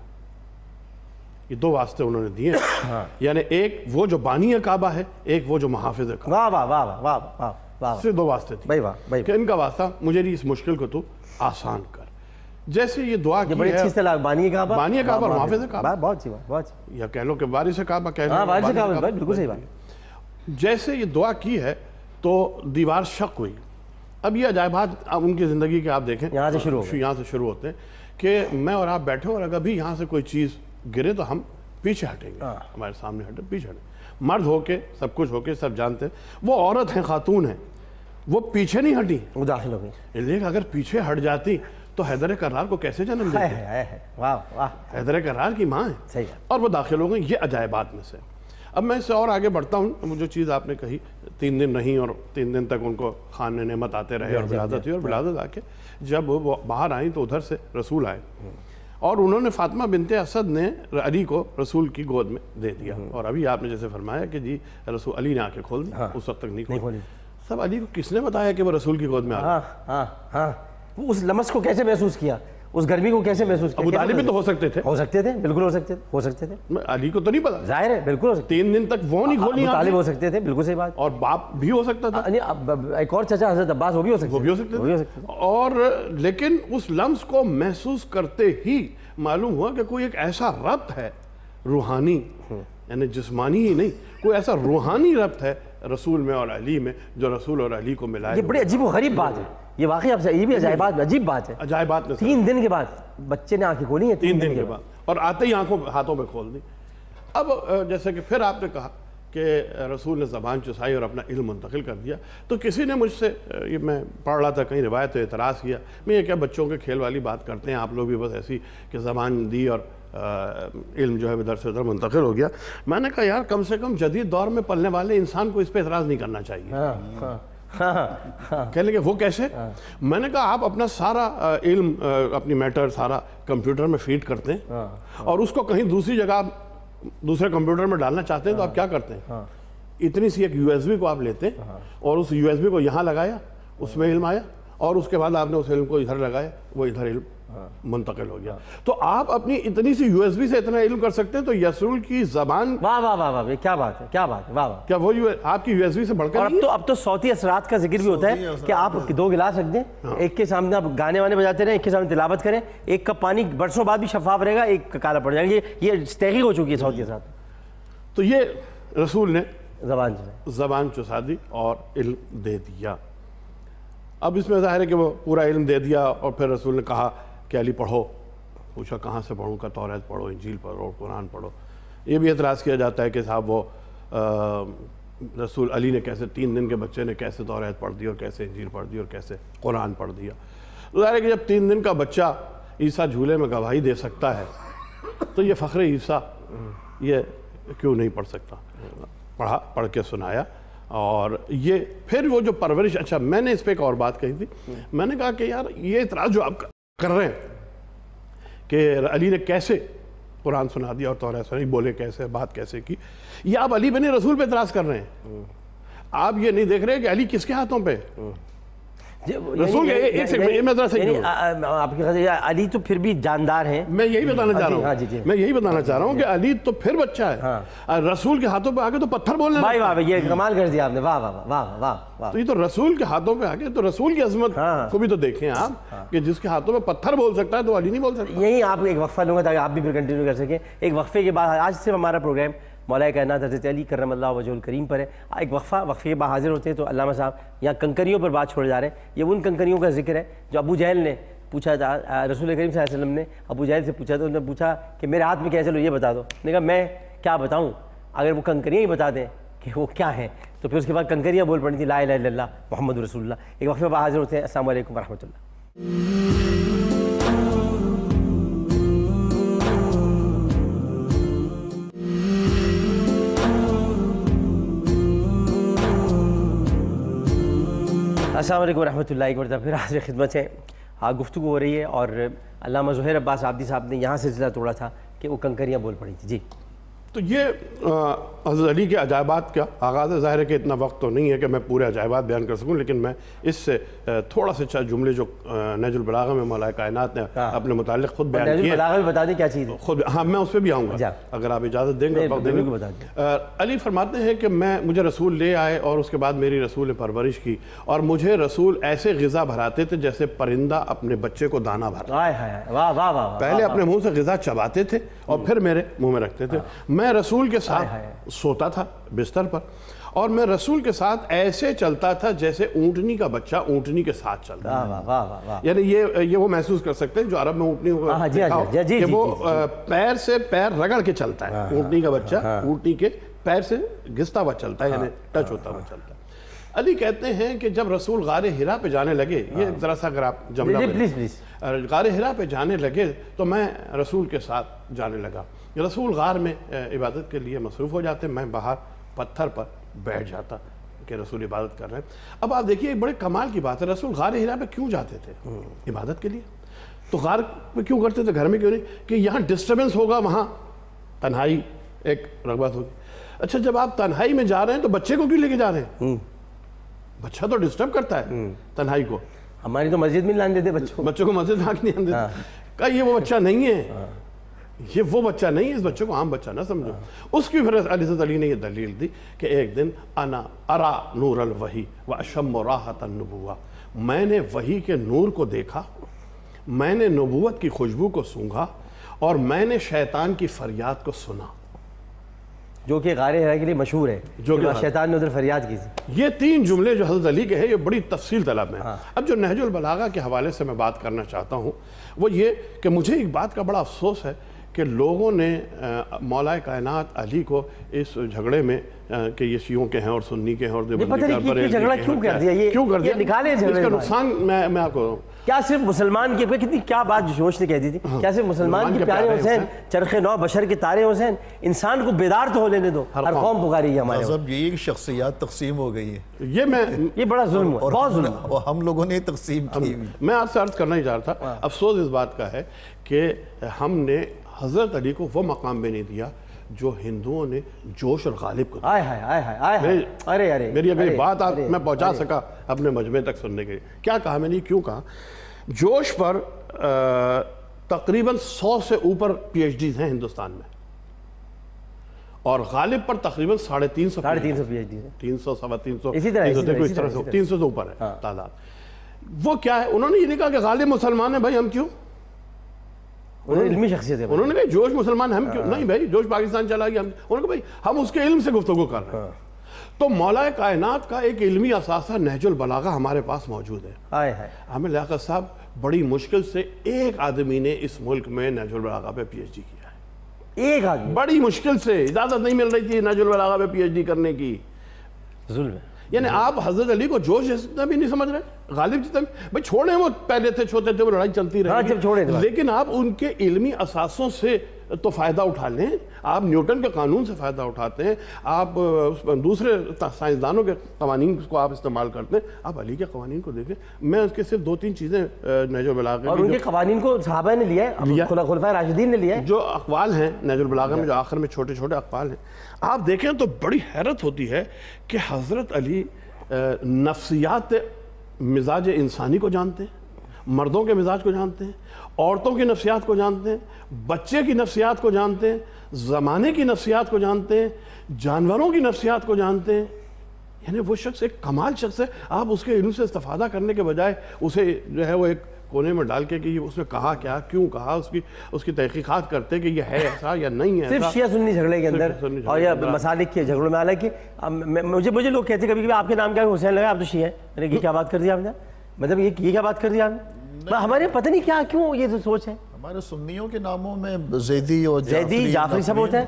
یہ 2 واسطے انہوں نے دیے ہیں۔ یعنی ایک وہ جو بانی کعبہ ہے، ایک وہ جو محافظ کعبہ۔ واہ واہ واہ واہ واہ واہ، صرف 2 واسطے تھے کہ ان کا واسطہ مجھے اس مشکل کو تو آسان کر۔ جیسے یہ دعا کی ہے بانی کعبہ اور محافظ کعبہ، بہت سی بات، یا کہہ لو کہ وارث کعبہ کہہ لو، وارث کعبہ، بالکل صحیح بات۔ جیسے یہ دعا کی ہے تو دیوار شق ہوئی۔ اب یہ عجائبات اب ان کی زندگی کے آپ دیکھیں، یہاں سے شروع ہوتے ہیں کہ میں اور آپ بیٹھے اور اگر بھی یہاں سے کوئی چیز گرے تو ہم پیچھے ہٹیں گے، ہمارے سامنے ہٹے پیچھے ہٹیں۔ مرد ہو کے سب کچھ ہو کے سب جانتے ہیں، وہ عورت ہیں، خاتون ہیں، وہ پیچھے نہیں ہٹی، وہ داخل ہو گئی۔ لیکن اگر پیچھے ہٹ جاتی تو حیدر کرار کو کیسے جنم دیتی؟ حیدر کرار کی ماں ہے، اور وہ داخل ہو گئی۔ یہ عجائبات میں سے۔ اب میں اس سے اور آگے بڑھتا ہوں۔ جو چیز آپ نے کہی 3 دن نہیں، اور 3 دن تک ان کو خان نعمت آتے رہے اور ولادت ہوئی، اور ولادت آ کے جب وہ باہر آئیں تو ادھر سے رسول آئے، اور انہوں نے فاطمہ بنت اسد نے علی کو رسول کی گود میں دے دیا۔ اور ابھی آپ نے جیسے فرمایا کہ جی رسول علی نے آنکھیں کھول دی، اس وقت تک نہیں کھولی۔ سب علی کو کس نے بتایا کہ وہ رسول کی گود میں آ گئے؟ اس لمس کو کیسے محسوس کیا، اس گرمی کو کیسے محسوس کیا؟ ابو طالب بھی تو ہو سکتے تھے، بالکل ہو سکتے تھے۔ علی کو تو نہیں پتا، ظاہر ہے، بالکل ہو سکتے۔ 3 دن تک وہ نہیں کھولی، ابو طالب ہو سکتے تھے، بالکل صحیح بات۔ اور باپ بھی ہو سکتا تھا، ایک اور چچا حضرت عباس، وہ بھی ہو سکتے تھے۔ اور لیکن اس لمس کو محسوس کرتے ہی معلوم ہوا کہ کوئی ایک ایسا ربط ہے روحانی، یعنی جسمانی ہی نہیں، کوئی ایسا روحانی ربط ہے رسول میں اور علی میں جو رسول اور علی کو ملایا۔ یہ بڑی عجیب و غریب بات ہے، یہ واقعی آپ سے، یہ بھی عجائبات عجیب بات ہے۔ عجائبات میں 3 دن کے بعد بچے نے آنکھیں کھولی ہیں، 3 دن کے بعد، اور آتے ہی ہاتھوں میں کھول دی۔ اب جیسے کہ پھر آپ نے کہا کہ رسول نے زبان چسائی اور اپنا علم منتقل کر دیا، تو کسی نے مجھ سے، یہ میں پڑھ رہا تھا کہیں روایت، اعتراض کیا، میں یہ کیا بچوں کے کھیل والی بات کرتے ہیں آپ لوگ بھی، بس ایسی کہ زبان دی اور علم جو ہے ادھر سے ادھر منتقل ہو گیا۔ میں نے کہا یار کم سے کم جدید دور میں پلنے والے انسان کو اس پہ اعتراض نہیں کرنا چاہیے۔ کہنے لگے وہ کیسے؟ میں نے کہا آپ اپنا سارا علم، اپنی میٹر سارا کمپیوٹر میں فیڈ کرتے ہیں، اور اس کو کہیں دوسری جگہ دوسرے کمپیوٹر میں ڈالنا چاہتے ہیں تو آپ کیا کرتے ہیں؟ اتنی سی ایک USB کو آپ لیتے ہیں اور اس USB کو یہاں لگایا، اس میں علم آیا، اور اس کے بعد آپ نے اس علم کو ادھر لگایا، وہ ادھر علم منتقل ہو گیا۔ تو آپ اپنی اتنی سی USB سے اتنا علم کر سکتے ہیں، تو رسول کی زبان، واہ واہ واہ واہ، کیا بات ہے، کیا بات ہے، واہ واہ۔ کیا وہ آپ کی USB سے بڑھ کر نہیں ہے؟ اب تو صوتی اثرات کا ذکر بھی ہوتا ہے کہ آپ 2 گلاس رکھ دیں، ایک کے سامنے آپ گانے وانے بجاتے رہیں، ایک کے سامنے تلاوت کریں، ایک کپ پانی برسوں بعد بھی شفاف رہے گا، ایک کالا پڑ جائے گا۔ یہ تحقیق ہو چکی ہے صوتی اثرات۔ تو یہ رسول نے زبان چسا دی اور علم دے دیا۔ اب اس میں ظاہر ہے کہ وہ پورا علم دے دیا، اور پھر رسول نے کہا کہ علی پڑھو۔ پوچھا کہاں سے پڑھوں؟ کا توریت پڑھو، انجیل پڑھو، قرآن پڑھو۔ یہ بھی اعتراض کیا جاتا ہے کہ صاحب وہ رسول علی نے کیسے 3 دن کے بچے نے کیسے توریت پڑھ دی، اور کیسے انجیل پڑھ دی، اور کیسے قرآن پڑھ دیا۔ ظاہر ہے کہ جب 3 دن کا بچہ عیسیٰ جھولے میں گواہی دے سکتا ہے تو یہ فخر عیسیٰ یہ کیوں نہیں پڑھ سکتا؟ پڑھ کے سنایا۔ اور یہ پھر وہ جو پرورش، اچھا میں نے اس پہ ایک اور بات کہی تھی، میں نے کہا کہ یار یہ اعتراض جو آپ کر رہے ہیں کہ علی نے کیسے قرآن سنا دیا اور توریت سنائی، بولے کیسے، بات کیسے کی. یہ آپ علی بن رسول پہ اعتراض کر رہے ہیں. آپ یہ نہیں دیکھ رہے کہ علی کس کے ہاتھوں پہ رسول. ایک سیکنڈ میں ذرا صحیح آپ کی خاطر علی تو پھر بھی جاندار ہیں. میں یہی بتانا چاہ رہا ہوں کہ علی تو پھر بچہ ہے. رسول کے ہاتھوں پہ آگے تو پتھر بولنے بھائی واہ یہ کمال کر دیا آپ نے. واہ واہ واہ واہ واہ. تو یہ تو رسول کے ہاتھوں پہ آگے تو رسول کی عظمت کو بھی تو دیکھیں آپ کہ جس کے ہاتھوں پہ پتھر بول سکتا ہے تو علی نہیں بول سکتا. یہی آپ ایک وقفہ لوں گا تاکہ آپ بھی پھر کنٹینیو کر سکیں. ایک وقفے کے بعد آج سے ہمارا پروگرام مولا کائنات حضرت علی کرم اللہ وجہ الکریم پر ہے. ایک وقفے کے بعد حاضر ہوتے ہیں. تو علامہ صاحب یہاں کنکریوں پر بات چھوڑے جا رہے ہیں. یہ ان کنکریوں کا ذکر ہے جو ابو جہل نے پوچھا تھا. رسول کریم صلی اللہ علیہ وسلم نے ابو جہل سے پوچھا. تو انہوں نے پوچھا کہ میرے ہاتھ میں کیا ہے, چلو یہ بتا دو. نے کہا میں کیا بتاؤں, اگر وہ کنکریاں ہی بتا دیں کہ وہ کیا ہیں تو پھر اس کے بعد کنکریاں بول پڑی تھی لا الہ الا اللہ محمد رسول اللہ. ایک وقفے بعد حاضر ہوتے ہیں. السلام علیکم ورحمۃ اللہ. السلام علیکم ورحمۃ اللہ. ایک مرتبہ پھر حاضر خدمت ہے. گفتگو ہو رہی ہے اور علامہ زہیر عباس عابدی صاحب نے یہاں سے سلسلہ توڑا تھا کہ وہ کنکریاں بول پڑی تھی. جی تو یہ حضرت علی کے عجائبات کا آغاز ہے. ظاہر ہے کہ اتنا وقت تو نہیں ہے کہ میں پورے عجائبات بیان کر سکوں, لیکن میں اس سے تھوڑا سے چند جملے جو نہج البلاغہ میں مولا کائنات نے اپنے متعلق خود بیان کیے. نہج البلاغہ بھی بتا دیں کیا چیز ہے خود. ہاں میں اس پہ بھی آؤں گا اگر آپ اجازت دیں گے. علی فرماتے ہیں کہ مجھے رسول لے آئے اور اس کے بعد میری رسول نے پرورش کی اور مجھے رسول ایسے غذا بھراتے تھے جیسے پرندہ اپنے بچے کو دانہ بھرا. پہلے اپنے منہ سے غذا چباتے تھے اور پھر میرے منہ میں رکھتے تھے. میں رسول کے ساتھ سوتا تھا بستر پر اور میں رسول کے ساتھ ایسے چلتا تھا جیسے اونٹنی کا بچہ اونٹنی کے ساتھ چلتا ہے. یعنی یہ وہ محسوس کر سکتے ہیں جو عرب میں اونٹنی ہوگا کہ وہ پیر سے پیر رگڑ کے چلتا ہے. اونٹنی کا بچہ اونٹنی کے پیر سے گھستا ہوا چلتا ہے, یعنی ٹچ ہوتا ہوا چلتا ہے. علی کہتے ہیں کہ جب رسول غار ہرا پہ جانے لگے, یہ ذرا سا اگر آپ جملہ غار ہرا پہ جانے لگے تو میں رسول کے ساتھ جانے لگا. رسول غار میں عبادت کے لیے مصروف ہو جاتے, میں باہر پتھر پر بیٹھ جاتا کہ رسول عبادت کر رہے ہیں. اب آپ دیکھیے ایک بڑے کمال کی بات ہے, رسول غار ہرا پہ کیوں جاتے تھے عبادت کے لیے؟ تو غار پہ کیوں کرتے تھے, گھر میں کیوں نہیں؟ کہ یہاں ڈسٹربنس ہوگا, وہاں تنہائی ایک رغبت ہوگی. اچھا جب آپ تنہائی میں جا رہے ہیں تو بچے کو کیوں لے کے جا رہے ہیں؟ بچہ تو ڈسٹرب کرتا ہے تنہائی کو. ہماری تو مسجد میں لانے دیتے بچوں کو مسجد لا کے نہیں آنے دیتے. کہا یہ وہ بچہ نہیں ہے, یہ وہ بچہ نہیں ہے, اس بچے کو عام بچہ نہ سمجھو. اس کی پھر حضرت علی نے یہ دلیل دی کہ ایک دن انا ارا نور الوحی واشم راحت النبوہ, میں نے وحی کے نور کو دیکھا, میں نے نبوت کی خوشبو کو سونگھا اور میں نے شیطان کی فریاد کو سنا. جو کہ غار ہرا کے لیے مشہور ہے, جو کہ شیطان نے ادھر فریاد کی تھی. یہ تین جملے جو حضرت علی کے ہیں یہ بڑی تفصیل طلب ہیں. اب جو نہج البلاغہ کے حوالے سے میں بات کرنا چاہتا ہوں وہ یہ کہ مجھے ایک بات کا بڑا افسوس ہے کہ لوگوں نے مولا کائنات علی کو اس جھگڑے میں کہ یہ شیعوں کے ہیں اور سنی کے ہیں اور جھگڑا کیوں کر دیا, یہ نکالے اس کا نقصان میں آپ کو کیا صرف مسلمان کے کتنی کیا بات جوش نے کہہ دی تھی, کیا صرف مسلمان کے پیارے حسین چرخ نو بشر کے تارے حسین, انسان کو بیدار تو ہو لینے دو, ہر قوم پکاری ہے ہمارے. مذہب یہ شخصیات تقسیم ہو گئی ہے, یہ بڑا ظلم ہے, بہت ظلم, اور ہم لوگوں نے تقسیم کی. میں آپ سے عرض کرنا ہی چاہ رہا تھا, افسوس اس بات کا ہے کہ ہم نے حضرت علی کو وہ مقام بھی نہیں دیا جو ہندوؤں نے جوش اور غالب کو دیا. میری اگر بات میں پہنچا سکا اپنے مجمع تک سننے کے لیے. کیا کہا میں نے, کیوں کہا؟ جوش پر تقریباً 100 سے اوپر پی ایچ ڈیز ہیں ہندوستان میں اور غالب پر تقریباً 350 پی ایچ ڈیز ہیں, 300 سوا 300 300 سے اوپر ہے تعداد. وہ کیا ہے, انہوں نے یہ نہیں کہا کہ غالب مسلمان ہیں, بھائی ہم کیوں, علمی شخصیت ہے, انہوں نے کہا جوش مسلمان ہم کیوں نہیں, بھائی جوش پاکستان چلا گیا, انہوں نے کہا بھائی ہم اس کے علم سے گفتگو کر رہے ہیں. تو مولا کائنات کا ایک علمی اثاثہ نہج البلاغہ ہمارے پاس موجود ہے. عامر لیاقت صاحب, بڑی مشکل سے ایک آدمی نے اس ملک میں نہج البلاغہ پہ پی ایچ ڈی کیا ہے. ایک آدمی, بڑی مشکل سے, اجازت نہیں مل رہی تھی نہج البلاغہ پہ پی ایچ ڈی کرنے کی. ظلم ہے. یعنی آپ حضرت علی کو جوش جتنا بھی نہیں سمجھ رہے, غالب جتنا بھی, بھائی چھوڑیں, وہ پہلے تھے چھوٹے تھے, وہ لڑائی چلتی رہی, لیکن آپ ان کے علمی اثاثوں سے تو فائدہ اٹھا لیں. آپ نیوٹن کے قانون سے فائدہ اٹھاتے ہیں, آپ دوسرے سائنسدانوں کے قوانین کو آپ استعمال کرتے ہیں, آپ علی کے قوانین کو دیکھیں. میں اس کے صرف 2-3 چیزیں نہج البلاغہ اور ان کے قوانین کو صحابہ نے لیا ہے, خلفائے راشدین نے لیا ہے. جو اقوال ہیں نہج البلاغہ میں, جو آخر میں چھوٹے چھوٹے اقوال ہیں, آپ دیکھیں تو بڑی حیرت ہوتی ہے کہ حضرت علی نفسیات مزاج انسانی کو جانتے ہیں, مردوں کے مزاج کو جانتے ہیں, عورتوں کی نفسیات کو جانتے ہیں, بچے کی نفسیات کو جانتے ہیں, زمانے کی نفسیات کو جانتے ہیں, جانوروں کی نفسیات کو جانتے ہیں. یعنی وہ شخص ایک کمال شخص ہے. آپ اس کے علم سے استفادہ کرنے کے بجائے اسے جو ہے وہ ایک کونے میں ڈال کے کہ اس نے کہا کیا, کیوں کہا, اس کی تحقیقات کرتے کہ یہ ہے ایسا یا نہیں ہے ایسا. صرف شیعہ سنی جھگڑے کے اندر اور یا مسالک کے جھگڑوں میں. حالانکہ مجھے لوگ کہتے ہیں کبھی آپ کے نام کیا ہے, حسین لگا, آپ تو شیعہ ہیں. میں نے یہ کیا بات کر دی آپ نے, مطلب یہ کیا بات کر دی آپ نے. ہمارے پتہ نہیں کیا کیوں یہ سوچ ہے. ہمارے سنیوں کے ناموں میں زیدی اور جعفری سب ہوتا ہے,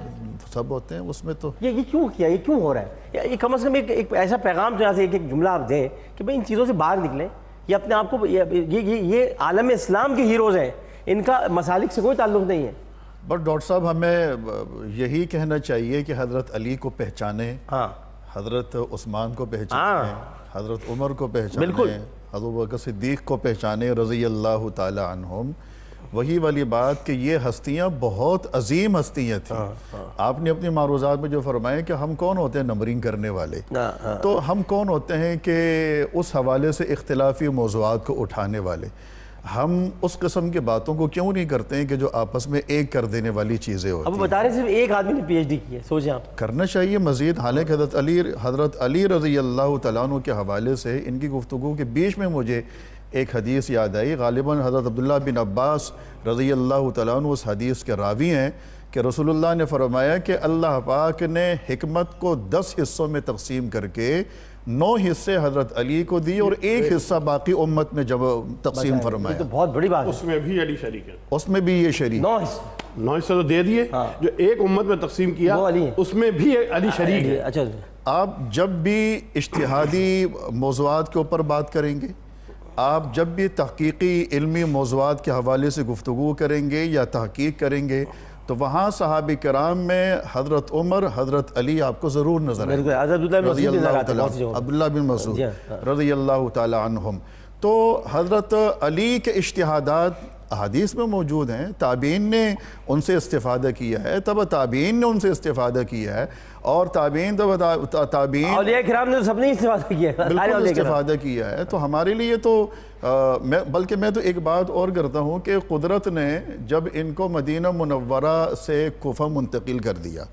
سب ہوتے ہیں اس میں. تو یہ کیوں کیا, یہ کیوں ہو رہا ہے؟ یہ کم از کم ایک ایسا پیغام جو یہاں سے ایک جملہ آپ دیں کہ بھئی ان چیزوں سے باہر نکلیں. یہ اپنے آپ کو یہ عالم اسلام کے ہیروز ہیں, ان کا مسالک سے کوئی تعلق نہیں ہے. بٹ ڈاکٹر صاحب ہمیں یہی کہنا چاہیے کہ حضرت علی کو پہچانیں, حضرت عثمان کو پہچانیں, حضرت عمر کو پہچانیں, حضرت ابوبکر صدیق کو پہچانیں رضی اللہ تعالی عنہم. وہی والی بات کہ یہ ہستیاں بہت عظیم ہستیاں تھیں. آپ نے اپنی معروضات میں جو فرمایا کہ ہم کون ہوتے ہیں نمبرنگ کرنے والے, تو ہم کون ہوتے ہیں کہ اس حوالے سے اختلافی موضوعات کو اٹھانے والے. ہم اس قسم کے باتوں کو کیوں نہیں کرتے ہیں کہ جو آپس میں ایک کر دینے والی چیزیں ہوتی ہیں. اب بتا رہے ہیں صرف ایک آدمی نے پی ایچ ڈی کی ہے, سوچیں آپ. کرنا چاہیے مزید. حالانکہ حضرت علی رضی اللہ تعالیٰ عنہ کے حوالے سے ان کی گفتگو کے بیچ میں مجھے ایک حدیث یاد آئی. غالباً حضرت عبداللہ بن عباس رضی اللہ تعالیٰ عنہ اس حدیث کے راوی ہیں کہ رسول اللہ نے فرمایا کہ اللہ پاک نے حکمت کو 10 حصوں میں تقسیم کر کے 9 حصے حضرت علی کو دی اور 1 حصہ باقی امت میں تقسیم فرمایا. تو بہت بڑی بات ہے. اس میں بھی علی شریک ہے, اس میں بھی یہ شریک. 9 حصے تو دے دیے, جو ایک امت میں تقسیم کیا اس میں بھی علی شریک ہے. اچھا, آپ جب بھی اجتہادی موضوعات کے اوپر بات کریں گے, آپ جب بھی تحقیقی علمی موضوعات کے حوالے سے گفتگو کریں گے یا تحقیق کریں گے, تو وہاں صحابہ کرام میں حضرت عمر, حضرت علی آپ کو ضرور نظر آئے. عبداللہ بن مسعود رضی اللہ تعالی عنہم. تو حضرت علی کے اجتہادات احادیث میں موجود ہیں. تابعین نے ان سے استفادہ کیا ہے, تبع تابعین نے ان سے استفادہ کیا ہے, اور تابعین اولیاء کرام نے سب نے استفادہ کیا ہے, بالکل استفادہ کیا ہے. تو ہمارے لیے تو بلکہ میں تو ایک بات اور کرتا ہوں کہ قدرت نے جب ان کو مدینہ منورہ سے کوفہ منتقل کر دیا,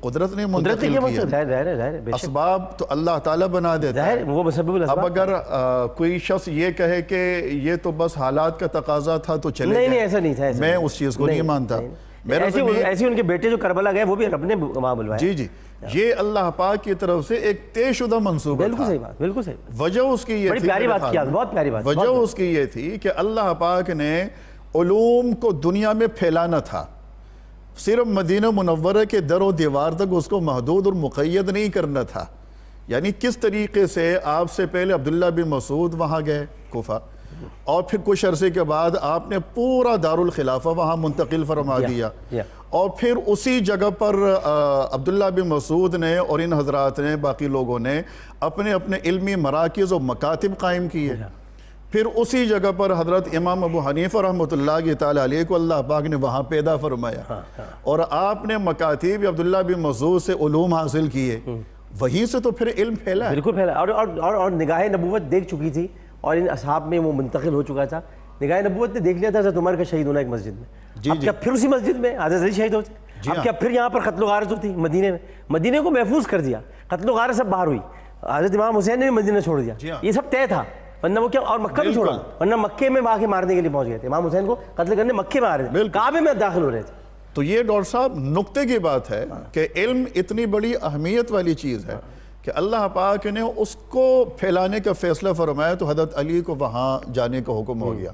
قدرت نے منتقل کیا, اسباب تو اللہ تعالیٰ بنا دیتا ہے. اب اگر کوئی شخص یہ کہے کہ یہ تو بس حالات کا تقاضا تھا تو چلے گئے, نہیں ایسا نہیں تھا, میں اس چیز کو نہیں مانتا. ایسے ان کے بیٹے جو کربلا گئے وہ بھی رب نے وہاں بلوایا. جی, یہ اللہ پاک کی طرف سے ایک طے شدہ منصوبہ تھا. بالکل صحیح. وجہ اس کی یہ تھی, پیاری بات کیا, بہت پیاری بات. وجہ اس کی یہ تھی کہ اللہ پاک نے علوم کو دنیا میں پھیلانا تھا. صرف مدینہ منورہ کے در و دیوار تک اس کو محدود اور مقید نہیں کرنا تھا. یعنی کس طریقے سے آپ سے پہلے عبداللہ بن مسعود وہاں گئے کوفہ, اور پھر کچھ عرصے کے بعد آپ نے پورا دارالخلافہ وہاں منتقل فرما دیا, اور پھر اسی جگہ پر عبداللہ بن مسعود نے اور ان حضرات نے, باقی لوگوں نے اپنے اپنے علمی مراکز و مکاتب قائم کیے. پھر اسی جگہ پر حضرت امام ابو حنیفہ رحمۃ اللہ تعالی علیہ کو اللہ پاک نے وہاں پیدا فرمایا, اور آپ نے مکاتب عبداللہ بن مسعود سے علوم حاصل کیے. وہیں سے تو پھر علم پھیلا. بالکل پھیلا, اور نگاہ نبوت دیکھ چکی تھی, اور ان اصحاب میں وہ منتقل ہو چکا تھا. نگاہ نبوت نے دیکھ لیا تھا حضرت عمر کا شہید ہونا ایک مسجد میں, اب کیا پھر اسی مسجد میں حضرت علی شہید ہوتے, اب کیا پھر یہاں پر قتل و غارت ہوتی مدینے میں. مدینے کو محفوظ کر دیا, قتل و غارت سب باہر ہوئی, حضرت امام حسین نے بھی مدینہ چھوڑ دیا. یہ سب طے تھا, ورنہ وہ کیا, اور مکہ بھی چھوڑا, ورنہ مکے میں آ کے مارنے کے لیے پہنچ گئے تھے. امام حسین کو قتل کرنے مکے میں آ رہے تھے, کعبے میں داخل ہو رہے تھے. تو یہ ڈاکٹر صاحب نقطے کی بات ہے کہ علم اتنی بڑی اہمیت والی چیز ہے کہ اللہ پاک نے اس کو پھیلانے کا فیصلہ فرمایا, تو حضرت علی کو وہاں جانے کا حکم ہو گیا,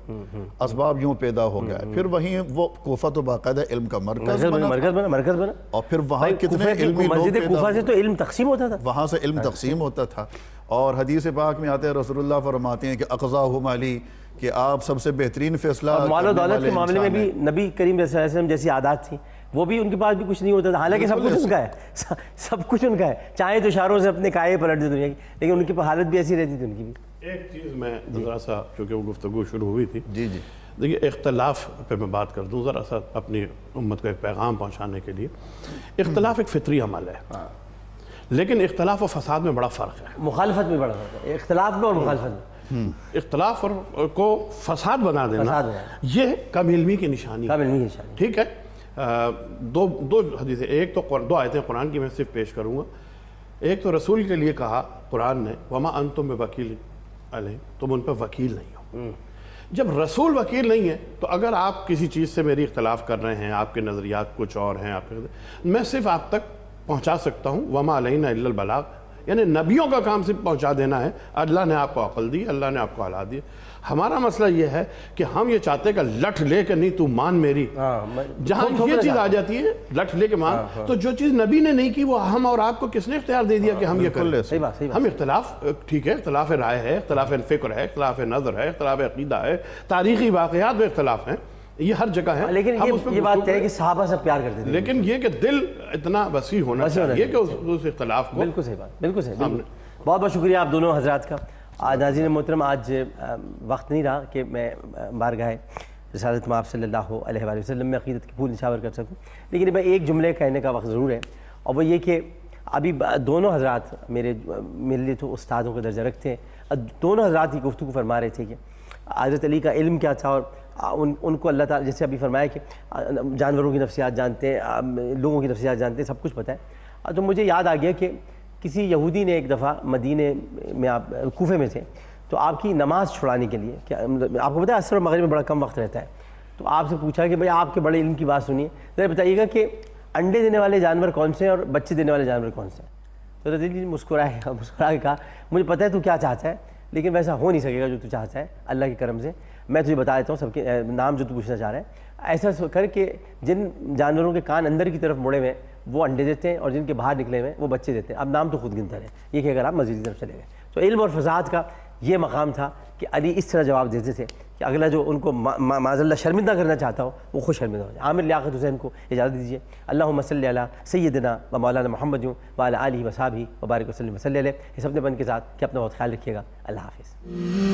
اسباب یوں پیدا ہو گیا. پھر وہیں وہ کوفہ تو باقاعدہ علم کا مرکز بنا, اور پھر وہاں کتنے علمی لوگ مسجد کوفہ سے تو علم تقسیم ہوتا تھا, وہاں سے علم تقسیم ہوتا تھا. اور حدیث پاک میں آتے ہیں رسول اللہ فرماتے ہیں کہ اقضاہم علی، کہ آپ سب سے بہترین فیصلہ اور مال و کرنے دولت والے کے معاملے میں انسان بھی ہیں۔ نبی کریم صلی اللہ علیہ وسلم جیسی عادات تھیں، وہ بھی ان کے پاس بھی کچھ نہیں ہوتا تھا، حالانکہ سب کچھ ان کا ہے، سب کچھ ان کا ہے، چاہے تو اشاروں سے اپنے کائے پلٹ دے دنیا کی، لیکن ان کی حالت بھی ایسی رہتی تھی ان کی بھی۔ ایک چیز میں ذرا سا، چونکہ وہ گفتگو شروع ہوئی تھی، جی جی دیکھیے اختلاف پہ میں بات کر دوں ذرا سا اپنی امت کو ایک پیغام پہنچانے کے لیے۔ اختلاف ایک فطری عمل ہے، لیکن اختلاف و فساد میں بڑا فرق ہے۔ مخالفت میں بڑا فرق ہے، اختلاف میں اور مخالفت میں۔ اختلاف کو فساد بنا دینا یہ کم علمی کی نشانی ہے، کام علمی کی نشانی۔ ٹھیک ہے۔ دو حدیثیں، ایک تو دو آیتیں قرآن کی میں صرف پیش کروں گا۔ ایک تو رسول کے لیے کہا قرآن نے وَمَا أَنْتُمْ بِوَكِيلٍ عَلَيْهِمْ، تم ان پہ وکیل نہیں ہو۔ جب رسول وکیل نہیں ہے تو اگر آپ کسی چیز سے میری اختلاف کر رہے ہیں، آپ کے نظریات کچھ اور ہیں، میں صرف آپ تک پہنچا سکتا ہوں، وَمَا عَلَيْنَا إِلَّا الْبَلَاغُ، یعنی نبیوں کا کام صرف پہنچا دینا ہے۔ اللہ نے آپ کو عقل دی، اللہ نے آپ کو اعلیٰ دی۔ ہمارا مسئلہ یہ ہے کہ ہم یہ چاہتے ہیں کہ لٹ لے کے نہیں تو مان میری، جہاں یہ چیز آ جاتی ہے لٹ لے کے مان، تو جو چیز نبی نے نہیں کی وہ ہم اور آپ کو کس نے اختیار دے دیا کہ ہم یہ کریں؟ صحیح بات، صحیح بات۔ ہم اختلاف، ٹھیک ہے، اختلاف رائے ہے، اختلاف فکر ہے، اختلاف نظر ہے، اختلاف عقیدہ ہے، تاریخی واقعات میں اختلاف ہیں، یہ ہر جگہ ہے، لیکن ہم اس پہ یہ بات ہے کہ صحابہ سے پیار کرتے تھے، لیکن یہ کہ دل اتنا وسیع ہونا چاہیے کہ اس اختلاف کو۔ بالکل صحیح بات، بالکل صحیح۔ بہت بہت شکریہ آپ دونوں حضرات کا۔ ناظرین محترم، آج وقت نہیں رہا کہ میں بارگاہ رسالت مآب صلی اللہ علیہ وآلہ وسلم میں عقیدت کی پھول نچھاور کر سکوں، لیکن میں ایک جملے کہنے کا وقت ضرور ہے، اور وہ یہ کہ ابھی دونوں حضرات میرے لیے تو استادوں کا درجہ رکھتے ہیں، دونوں حضرات یہ گفتگو فرما رہے تھے کہ حضرت علی کا علم کیا تھا، اور ان کو اللہ تعالیٰ جیسے ابھی فرمایا کہ جانوروں کی نفسیات جانتے ہیں، لوگوں کی نفسیات جانتے ہیں، سب کچھ پتہ ہے۔ تو مجھے یاد آ گیا کہ کسی یہودی نے ایک دفعہ مدینے میں، آپ کوفے میں تھے، تو آپ کی نماز چھڑانے کے لیے، کہ آپ کو پتہ ہے عصر اور مغرب میں بڑا کم وقت رہتا ہے، تو آپ سے پوچھا کہ بھائی آپ کے بڑے علم کی بات سنیے، ذرا بتائیے گا کہ انڈے دینے والے جانور کون سے ہیں اور بچے دینے والے جانور کون سے ہیں؟ تو حضرت علی مسکرا کے کہا مجھے پتہ ہے تو کیا چاہتا ہے، لیکن ویسا ہو نہیں سکے گا جو تو چاہتا ہے، اللہ کے کرم سے میں تجھے بتا دیتا ہوں سب کے نام جو تو پوچھنا چاہ رہا ہے۔ ایسا کر کے جن جانوروں کے کان اندر کی طرف مڑے ہوئے وہ انڈے دیتے ہیں، اور جن کے باہر نکلے ہوئے وہ بچے دیتے ہیں، اب نام تو خود گنتا رہے، یہ کہ اگر آپ مسجد کی طرف چلے گئے۔ تو علم اور فضاحت کا یہ مقام تھا کہ علی اس طرح جواب دیتے تھے کہ اگلا جو ان کو معاذ اللہ شرمندہ کرنا چاہتا ہو وہ خود شرمندہ ہو جائے۔ عامر لیاقت حسین کو اجازت دیجیے۔ اللہم صلی علی سیدنا و مولانا محمد وعلی آلہ وصحبہ وبارک وسلم وصلی علیہ۔ اس اپنے بن کے ساتھ کہ اپنا بہت خیال رکھیے گا۔ اللہ حافظ۔